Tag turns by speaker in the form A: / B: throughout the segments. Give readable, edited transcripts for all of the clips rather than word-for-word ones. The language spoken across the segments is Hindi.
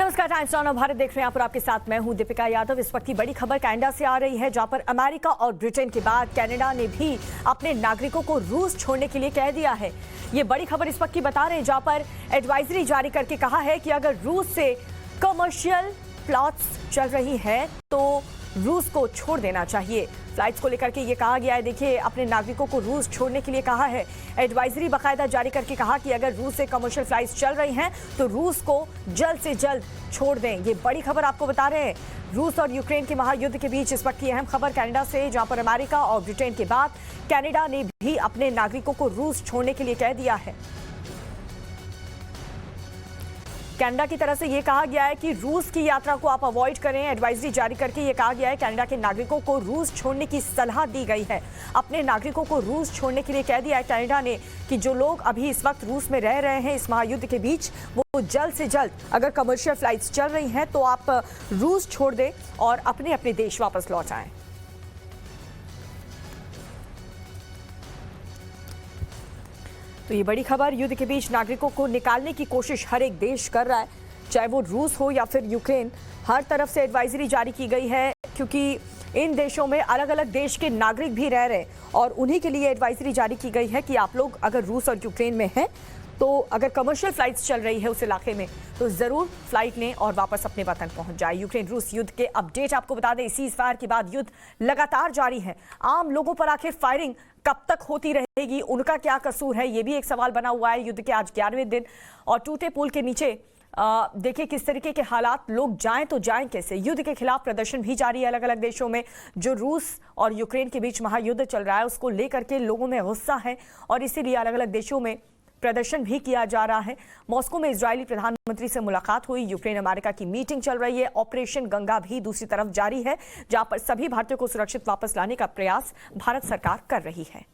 A: नमस्कार, टाइम्स ऑन भारत देख रहे हैं आप और आपके साथ मैं हूं दीपिका यादव। इस वक्त की बड़ी खबर कनाडा से आ रही है, जहां पर अमेरिका और ब्रिटेन के बाद कनाडा ने भी अपने नागरिकों को रूस छोड़ने के लिए कह दिया है। ये बड़ी खबर इस वक्त की बता रहे हैं, जहां पर एडवाइजरी जारी करके कहा है कि अगर रूस से कमर्शियल फ्लाइट्स चल रही है तो रूस को छोड़ देना चाहिए। फ्लाइट्स को लेकर के ये कहा गया है, देखिए अपने नागरिकों को रूस छोड़ने के लिए कहा है। एडवाइजरी बाकायदा जारी करके कहा कि अगर रूस से कमर्शियल फ्लाइट्स चल रही हैं तो रूस को जल्द से जल्द छोड़ दें। ये बड़ी खबर आपको बता रहे हैं। रूस और यूक्रेन के महायुद्ध के बीच इस वक्त की अहम खबर कनाडा से, जहां पर अमेरिका और ब्रिटेन के बाद कनाडा ने भी अपने नागरिकों को रूस छोड़ने के लिए कह दिया है। कनाडा की तरफ से यह कहा गया है कि रूस की यात्रा को आप अवॉइड करें। एडवाइजरी जारी करके यह कहा गया है कनाडा के नागरिकों को रूस छोड़ने की सलाह दी गई है। अपने नागरिकों को रूस छोड़ने के लिए कह दिया है कनाडा ने कि जो लोग अभी इस वक्त रूस में रह रहे हैं इस महायुद्ध के बीच, वो जल्द से जल्द अगर कमर्शियल फ्लाइट्स चल रही हैं तो आप रूस छोड़ दें और अपने अपने देश वापस लौट आएं। तो ये बड़ी खबर, युद्ध के बीच नागरिकों को निकालने की कोशिश हर एक देश कर रहा है, चाहे वो रूस हो या फिर यूक्रेन। हर तरफ से एडवाइजरी जारी की गई है क्योंकि इन देशों में अलग अलग देश के नागरिक भी रह रहे हैं और उन्हीं के लिए एडवाइजरी जारी की गई है कि आप लोग अगर रूस और यूक्रेन में हैं तो अगर कमर्शियल फ्लाइट्स चल रही है उस इलाके में तो जरूर फ्लाइट लें और वापस अपने वतन पहुंच जाए। यूक्रेन रूस युद्ध के अपडेट आपको बता दें, सीज फायर के बाद युद्ध लगातार जारी है। आम लोगों पर आखिर फायरिंग कब तक होती रहेगी, उनका क्या कसूर है, ये भी एक सवाल बना हुआ है। युद्ध के आज 11वें दिन और टूटे पुल के नीचे देखिए किस तरीके के हालात, लोग जाएं तो जाएं कैसे। युद्ध के खिलाफ प्रदर्शन भी जारी है अलग अलग देशों में। जो रूस और यूक्रेन के बीच महायुद्ध चल रहा है उसको लेकर के लोगों में गुस्सा है और इसीलिए अलग अलग देशों में प्रदर्शन भी किया जा रहा है। मॉस्को में इजरायली प्रधानमंत्री से मुलाकात हुई, यूक्रेन अमेरिका की मीटिंग चल रही है। ऑपरेशन गंगा भी दूसरी तरफ जारी है, जहां पर सभी भारतीयों को सुरक्षित वापस लाने का प्रयास भारत सरकार कर रही है।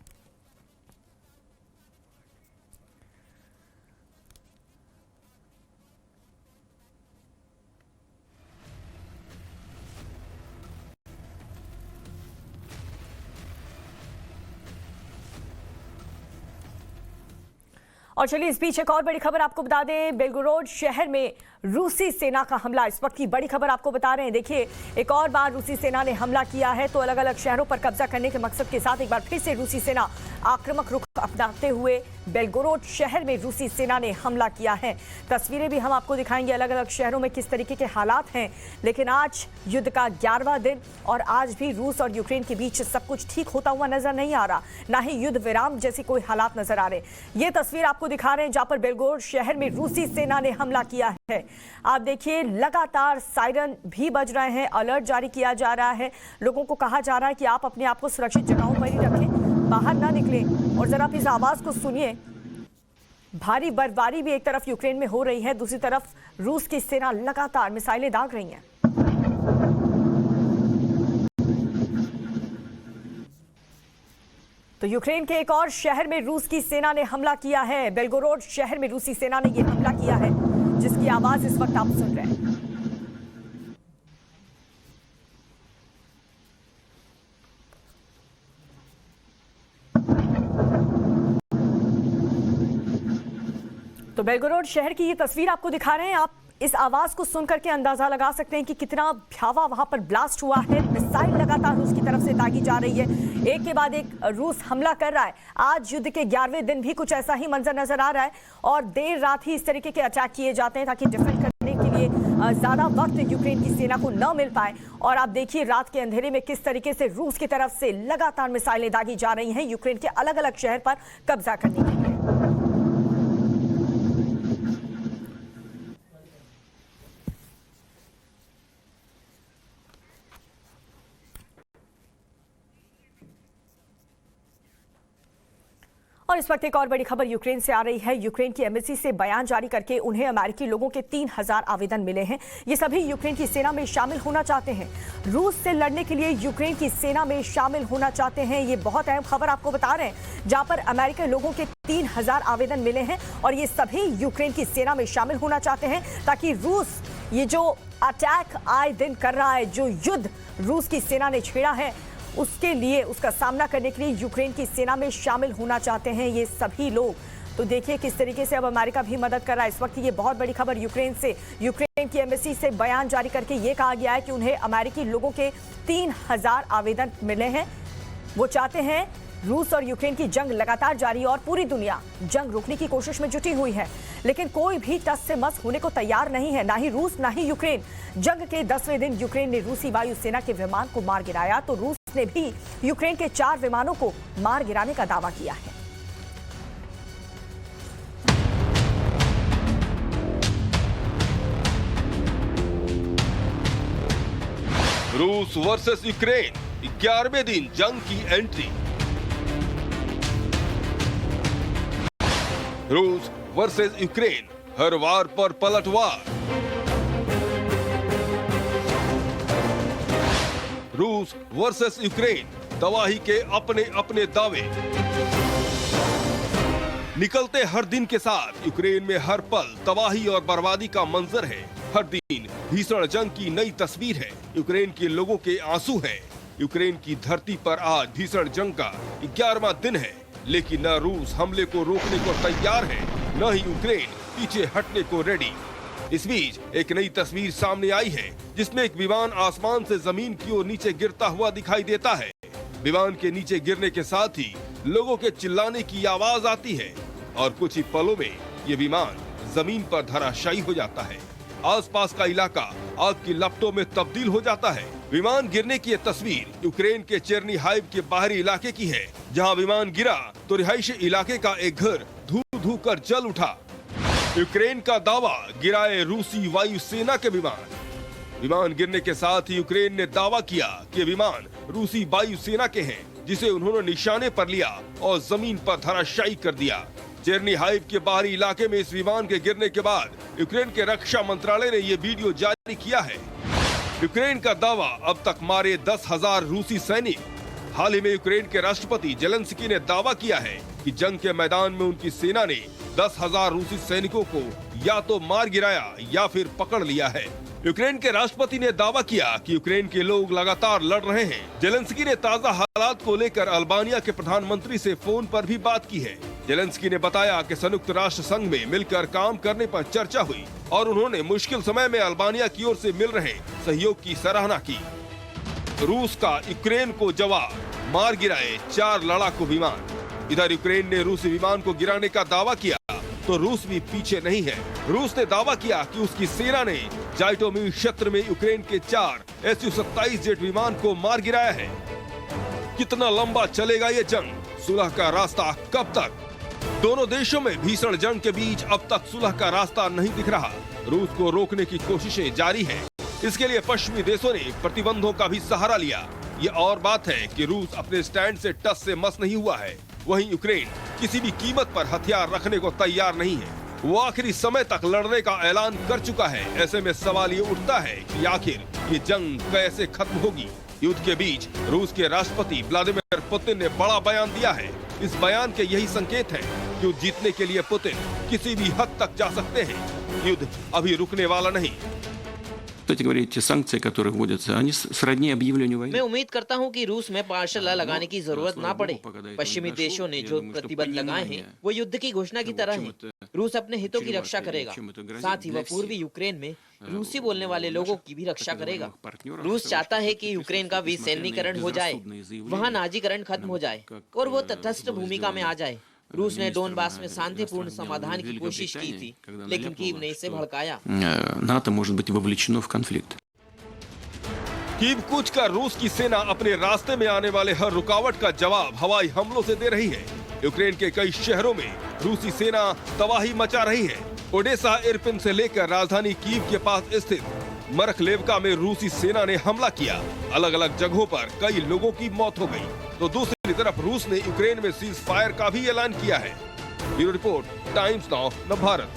A: और चलिए इस बीच एक और बड़ी खबर आपको बता दें, बेलगोरोड शहर में रूसी सेना का हमला। इस वक्त की बड़ी खबर आपको बता रहे हैं, देखिए एक और बार रूसी सेना ने हमला किया है। तो अलग अलग शहरों पर कब्जा करने के मकसद के साथ एक बार फिर से रूसी सेना आक्रामक रुख अपनाते हुए बेलगोरोड शहर में रूसी सेना ने हमला किया है। तस्वीरें भी हम आपको दिखाएंगे अलग अलग शहरों में किस तरीके के हालात हैं। लेकिन आज युद्ध का 11वां दिन और आज भी रूस और यूक्रेन के बीच सब कुछ ठीक होता हुआ नजर नहीं आ रहा, ना ही युद्ध विराम जैसी कोई हालात नजर आ रहे। ये तस्वीर आपको दिखा रहे हैं जहां पर बेलगोरोड शहर में रूसी सेना ने हमला किया है। आप देखिए लगातार सायरन भी बज रहे हैं, अलर्ट जारी किया जा रहा है। लोगों को कहा जा रहा है कि आप अपने आप को सुरक्षित जगहों पर ही रखें, बाहर ना निकलें। और जरा आप इस आवाज को सुनिए। भारी बर्फबारी भी एक तरफ यूक्रेन में हो रही है, दूसरी तरफ रूस की सेना लगातार मिसाइलें दाग रही है। तो यूक्रेन के एक और शहर में रूस की सेना ने हमला किया है। बेलगोरोड शहर में रूसी सेना ने यह हमला किया है, जिसकी आवाज इस वक्त आप सुन रहे हैं। तो बेलगोरोड शहर की ये तस्वीर आपको दिखा रहे हैं। आप इस आवाज को सुनकर के अंदाजा लगा सकते हैं कि कितना भयावह वहां पर ब्लास्ट हुआ है। मिसाइल लगातार रूस की तरफ से दागी जा रही है, एक के बाद एक रूस हमला कर रहा है। आज युद्ध के 11वें दिन भी कुछ ऐसा ही मंजर नजर आ रहा है और देर रात ही इस तरीके के अटैक किए जाते हैं ताकि डिफेंड करने के लिए ज्यादा वक्त यूक्रेन की सेना को न मिल पाए। और आप देखिए रात के अंधेरे में किस तरीके से रूस की तरफ से लगातार मिसाइलें दागी जा रही हैं यूक्रेन के अलग अलग शहर पर कब्जा करने के लिए। और इस वक्त एक और बड़ी खबर यूक्रेन से आ रही है। यूक्रेन की एम्बेसी से बयान जारी करके उन्हें अमेरिकी लोगों के 3000 आवेदन मिले हैं। ये सभी यूक्रेन की सेना में शामिल होना चाहते हैं, रूस से लड़ने के लिए यूक्रेन की सेना में शामिल होना चाहते हैं। ये बहुत अहम खबर आपको बता रहे हैं, जहां पर अमेरिकी लोगों के 3000 आवेदन मिले हैं और ये सभी यूक्रेन की सेना में शामिल होना चाहते हैं ताकि रूस ये जो अटैक आए दिन कर रहा है, जो युद्ध रूस की सेना ने छेड़ा है, उसके लिए उसका सामना करने के लिए यूक्रेन की सेना में शामिल होना चाहते हैं ये सभी लोग। तो देखिए किस तरीके से अब अमेरिका भी मदद कर रहा है। इस वक्त ये बहुत बड़ी खबर यूक्रेन से, यूक्रेन की एम्बेसी से बयान जारी करके ये कहा गया है कि उन्हें अमेरिकी लोगों के 3000 आवेदन मिले हैं। वो चाहते हैं रूस और यूक्रेन की जंग लगातार जारी और पूरी दुनिया जंग रोकने की कोशिश में जुटी हुई है, लेकिन कोई भी टस से मस होने को तैयार नहीं है, ना ही रूस ना ही यूक्रेन। जंग के 10वें दिन यूक्रेन ने रूसी वायुसेना के विमान को मार गिराया, तो रूस ने भी यूक्रेन के 4 विमानों को मार गिराने का दावा किया है।
B: रूस वर्सेस यूक्रेन 11वें दिन जंग की एंट्री। रूस वर्सेस यूक्रेन, हर वार पर पलटवार। रूस वर्सेस यूक्रेन, तबाही के अपने अपने दावे। निकलते हर दिन के साथ यूक्रेन में हर पल तबाही और बर्बादी का मंजर है। हर दिन भीषण जंग की नई तस्वीर है। यूक्रेन के लोगों के आंसू हैं। यूक्रेन की धरती पर आज भीषण जंग का 11वां दिन है, लेकिन न रूस हमले को रोकने को तैयार है, न ही यूक्रेन पीछे हटने को रेडी। इस बीच एक नई तस्वीर सामने आई है, जिसमें एक विमान आसमान से जमीन की ओर नीचे गिरता हुआ दिखाई देता है। विमान के नीचे गिरने के साथ ही लोगों के चिल्लाने की आवाज आती है और कुछ ही पलों में ये विमान जमीन पर धराशायी हो जाता है। आसपास का इलाका आग की लपटों में तब्दील हो जाता है। विमान गिरने की ये तस्वीर यूक्रेन के चेर्निहाइव के बाहरी इलाके की है, जहां विमान गिरा तो रिहायशी इलाके का एक घर धू कर जल उठा। यूक्रेन का दावा, गिराए रूसी वायुसेना के विमान। विमान गिरने के साथ ही यूक्रेन ने दावा किया कि विमान रूसी वायुसेना के हैं, जिसे उन्होंने निशाने पर लिया और जमीन पर धराशायी कर दिया। चेर्निहाइव के बाहरी इलाके में इस विमान के गिरने के बाद यूक्रेन के रक्षा मंत्रालय ने ये वीडियो जारी किया है। यूक्रेन का दावा, अब तक मारे 10,000 रूसी सैनिक। हाल ही में यूक्रेन के राष्ट्रपति जेलेंस्की ने दावा किया है कि जंग के मैदान में उनकी सेना ने 10,000 रूसी सैनिकों को या तो मार गिराया या फिर पकड़ लिया है। यूक्रेन के राष्ट्रपति ने दावा किया कि यूक्रेन के लोग लगातार लड़ रहे हैं। जेलेंस्की ने ताजा हालात को लेकर अल्बानिया के प्रधानमंत्री से फोन पर भी बात की है। जेलेंस्की ने बताया कि संयुक्त राष्ट्र संघ में मिलकर काम करने पर चर्चा हुई और उन्होंने मुश्किल समय में अल्बानिया की ओर से मिल रहे सहयोग की सराहना की। रूस का यूक्रेन को जवाब, मार गिराए 4 लड़ाकू विमान। इधर यूक्रेन ने रूसी विमान को गिराने का दावा किया तो रूस भी पीछे नहीं है। रूस ने दावा किया कि उसकी सेना ने जाइटोमिर क्षेत्र में यूक्रेन के 4 Su-27 जेट विमान को मार गिराया है। कितना लंबा चलेगा ये जंग? सुलह का रास्ता कब तक? दोनों देशों में भीषण जंग के बीच अब तक सुलह का रास्ता नहीं दिख रहा। रूस को रोकने की कोशिशें जारी हैं। इसके लिए पश्चिमी देशों ने प्रतिबंधों का भी सहारा लिया। ये और बात है कि रूस अपने स्टैंड से टस से मस नहीं हुआ है। वहीं यूक्रेन किसी भी कीमत पर हथियार रखने को तैयार नहीं है। वो आखिरी समय तक लड़ने का ऐलान कर चुका है। ऐसे में सवाल ये उठता है कि आखिर ये जंग कैसे खत्म होगी? युद्ध के बीच रूस के राष्ट्रपति व्लादिमीर पुतिन ने बड़ा बयान दिया है। इस बयान के यही संकेत है कि युद्ध जीतने के लिए पुतिन किसी भी हद तक जा सकते हैं। युद्ध अभी रुकने वाला नहीं।
C: Кстати говоря, эти санкции, которые вводятся, они сродни объявлению войны.
D: मैं उम्मीद करता हूं कि रूस में मार्शल लॉ लगाने की जरूरत ना पड़े। पश्चिमी देशों ने जो प्रतिबंध लगाए हैं वो युद्ध की घोषणा की तरह हैं। रूस अपने हितों की रक्षा करेगा, साथ ही वह पूर्वी यूक्रेन में रूसी बोलने वाले लोगों की भी रक्षा करेगा। रूस चाहता है कि यूक्रेन का विसैन्यीकरण हो जाए, वहाँ नाजीकरण खत्म हो जाए और वो तटस्थ भूमिका में आ जाए। रूस ने डोनबास में शांतिपूर्ण समाधान की कोशिश की थी, लेकिन कीव ने इसे भड़काया।
C: НАТО может быть вовлечено в конфликт.
B: कीव कूच कर रूस की सेना अपने रास्ते में आने वाले हर रुकावट का जवाब हवाई हमलों से दे रही है। यूक्रेन के कई शहरों में रूसी सेना तबाही मचा रही है। ओडेसा, इरपिन से लेकर राजधानी कीव के पास स्थित मरखलेवका में रूसी सेना ने हमला किया। अलग अलग जगहों पर कई लोगों की मौत हो गई। तो दूसरी तरफ रूस ने यूक्रेन में सीज फायर का भी ऐलान किया है। ब्यूरो रिपोर्ट, टाइम्स नाउ, नव भारत।